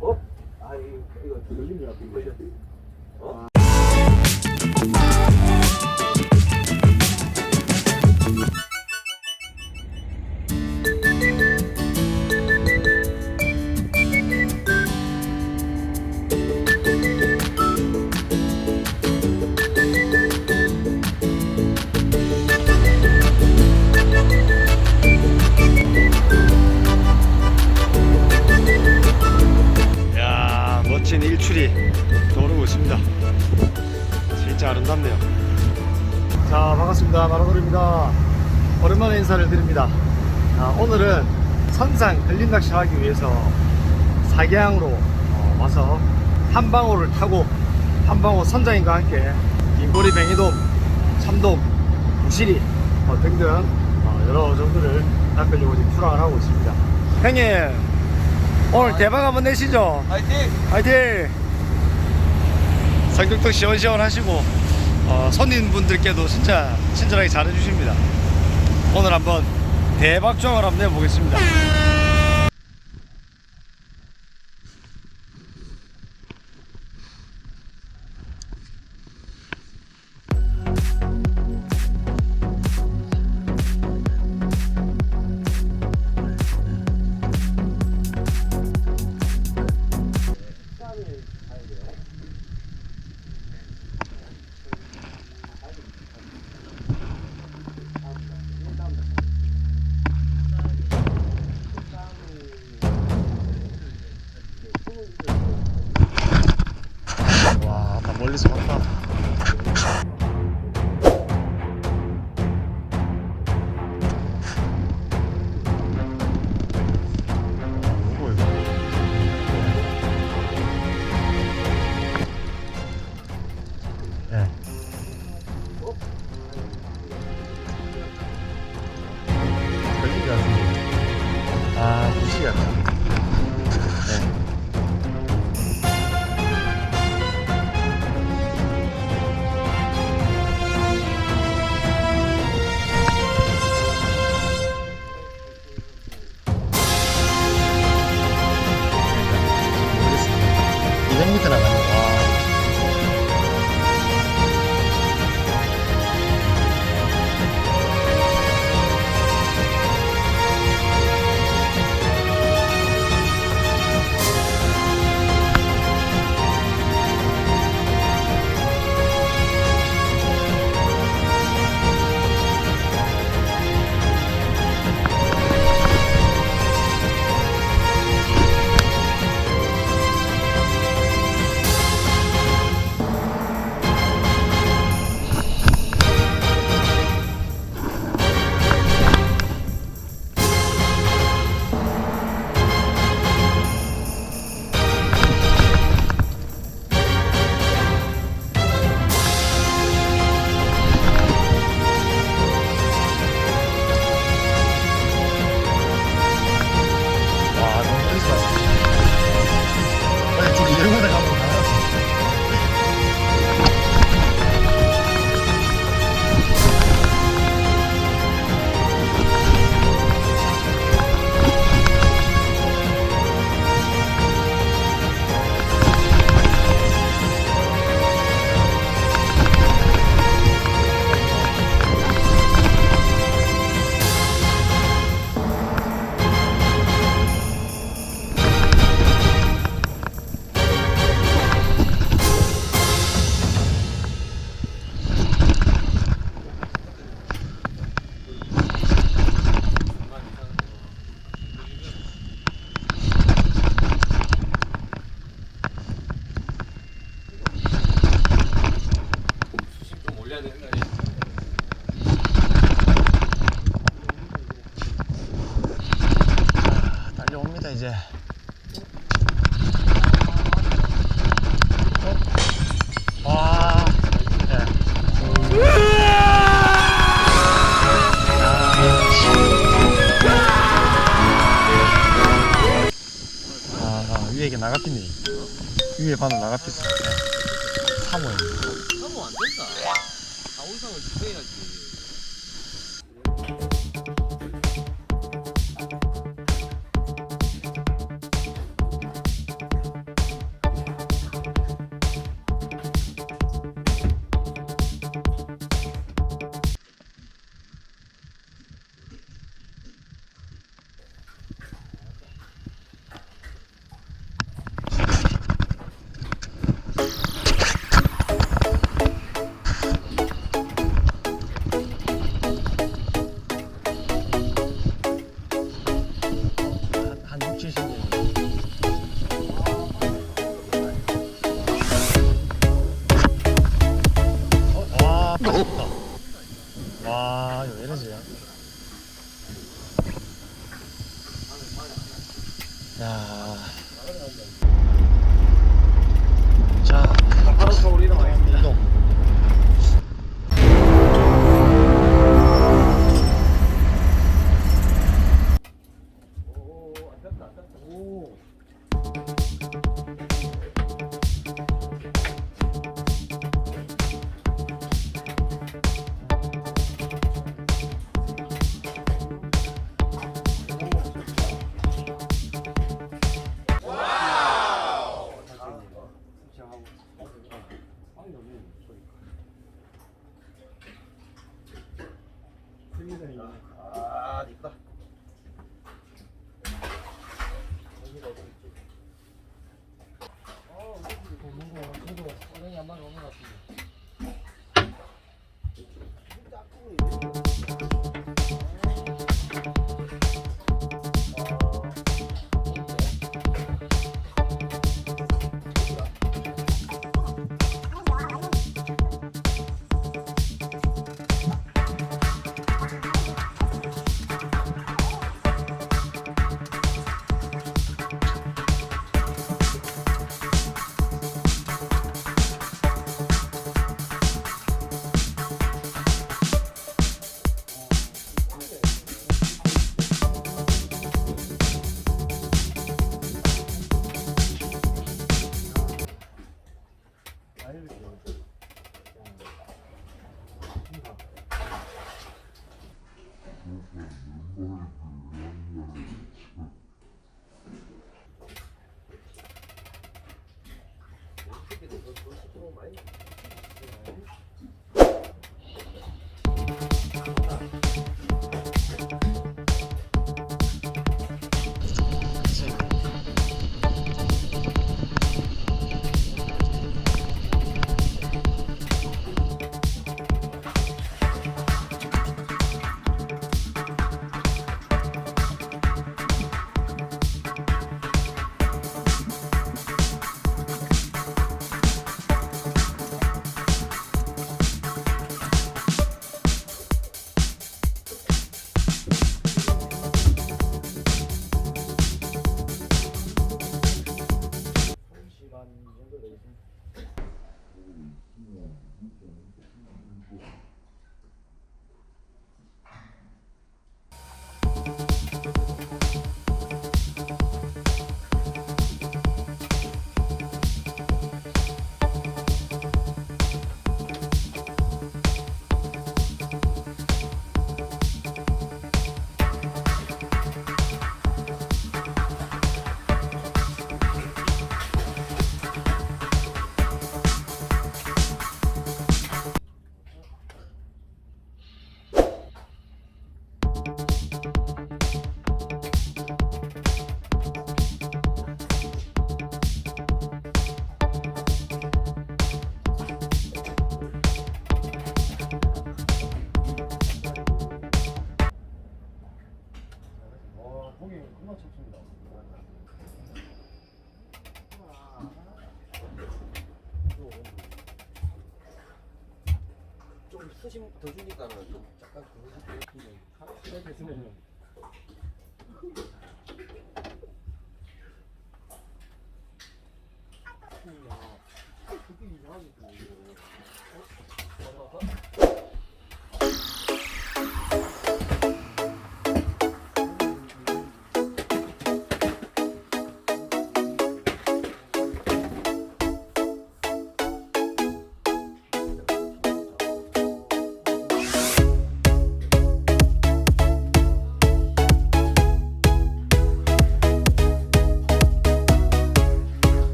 어? 아 이거 걸린 줄 알고 걸렸. 어? 멋진 일출이 떠오르고 있습니다. 진짜 아름답네요. 자, 반갑습니다. 마라도리입니다. 오랜만에 인사를 드립니다. 오늘은 선상 흘림낚시 하기 위해서 사계항으로 와서 한방호를 타고 한방호 선장님과 함께 긴꼬리벵에돔, 참돔, 부시리 등등 여러 점들을 낚으려고 지금 출항을 하고 있습니다. 형님, 오늘 대박 한번 내시죠. 화이팅! 화이팅! 성격도 시원시원하시고 손님분들께도 진짜 친절하게 잘해주십니다. 오늘 한번 대박 조항을 한번 내보겠습니다. 와, 다 멀리서 봤다. 뭐고 이거? 네. 걸린 줄 알았는데. 아, 부시 같다. 네. 모르겠습니다. 200m 나가네. 와. 달려옵니다 이제. 와, 위에 이게 나가피네. 위에 바늘 나가피있어. 3호입니다. 3호 안 된다. 4호상을 지배해야지. 엄청 신기해. 와, 빠졌다. 와, 이거 왜 이러지? 야. 자, 가파도로 우리는 와야겠다. 이동. 오, 안 닿다, 안 닿다. 오. 아, 이쁘다. 고기 금방 쳤습니다. 좀 수심 더 주니까는 좀 약간 그거 됐으면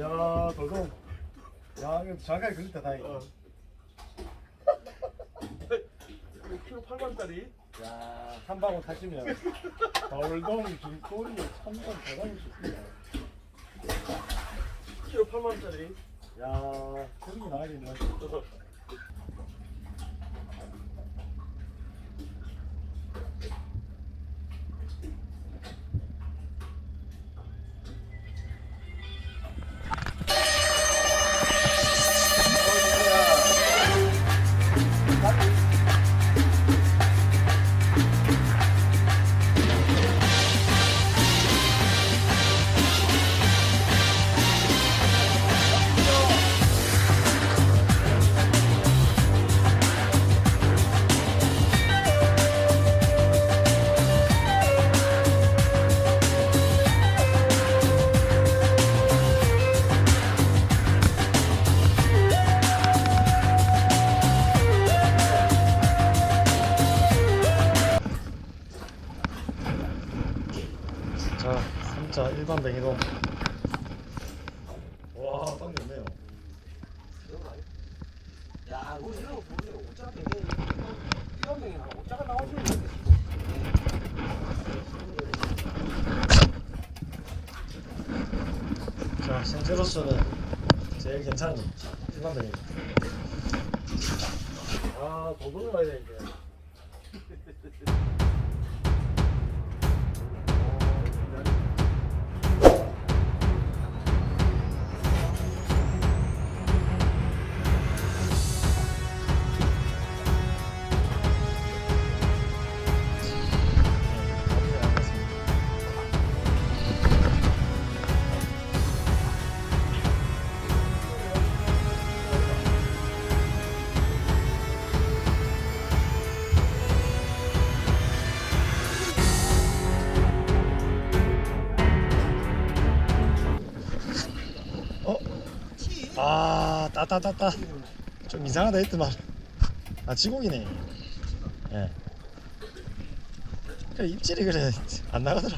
야, 돌돔. 야, 이거 정확하게 걸렸다, 다행히. 키로 8만짜리. 야, 한 방울 타시면 돌돔, 긴꼬리, 참돔 다 잡을 수 있습니다. 키로 8만짜리. 야, 그런 게 나가겠네. 자, 3자 일반 뱅에돔. 와, 딱 좋네요. 야, 이거 이런 거 보세요. 오자가 되게 이런 명이 나와. 오자가 나오시는 거. 자, 신세로서는 제일 괜찮은 일반 뱅에돔. 아, 도둑을 봐야 되는데. 아, 따따따따. 좀 이상하다 했더만. 아, 지곡이네. 예. 그래, 입질이 그래 안 나가더라.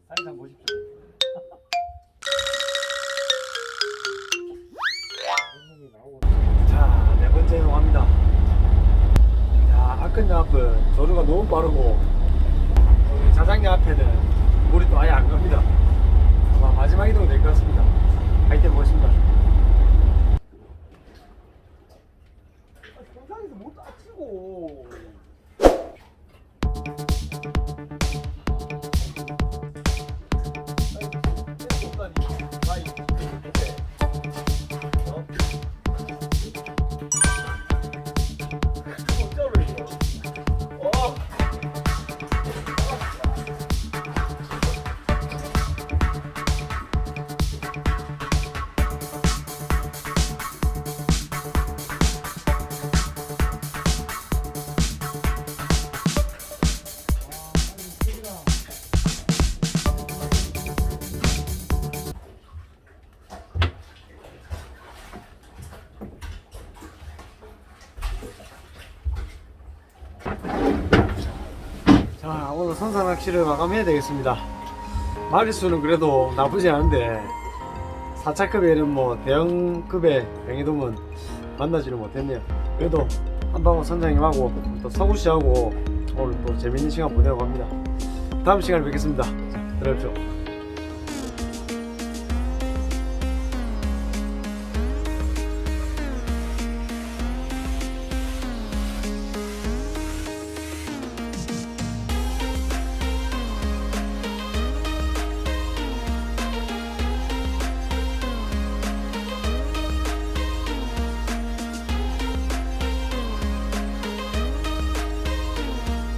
사진 보십시오. 자, 네 번째 이동합니다. 자, 아끈 앞은 조류가 너무 빠르고 우리 자장님 앞에는 물이 또 아예 안 갑니다. 아마 마지막 이동이 될 것 같습니다. 화이팅 보겠습니다. 정상에서 못 다치고. 자, 오늘 선상낚시를 마감해야 되겠습니다. 마리수는 그래도 나쁘지 않은데 4차급에는 뭐 대형급의 뱅에돔은 만나지를 못했네요. 그래도 한방울 선장님하고 또 서구씨하고 오늘 또 재밌는 시간 보내고 갑니다. 다음 시간에 뵙겠습니다. 자, 들어오십시오.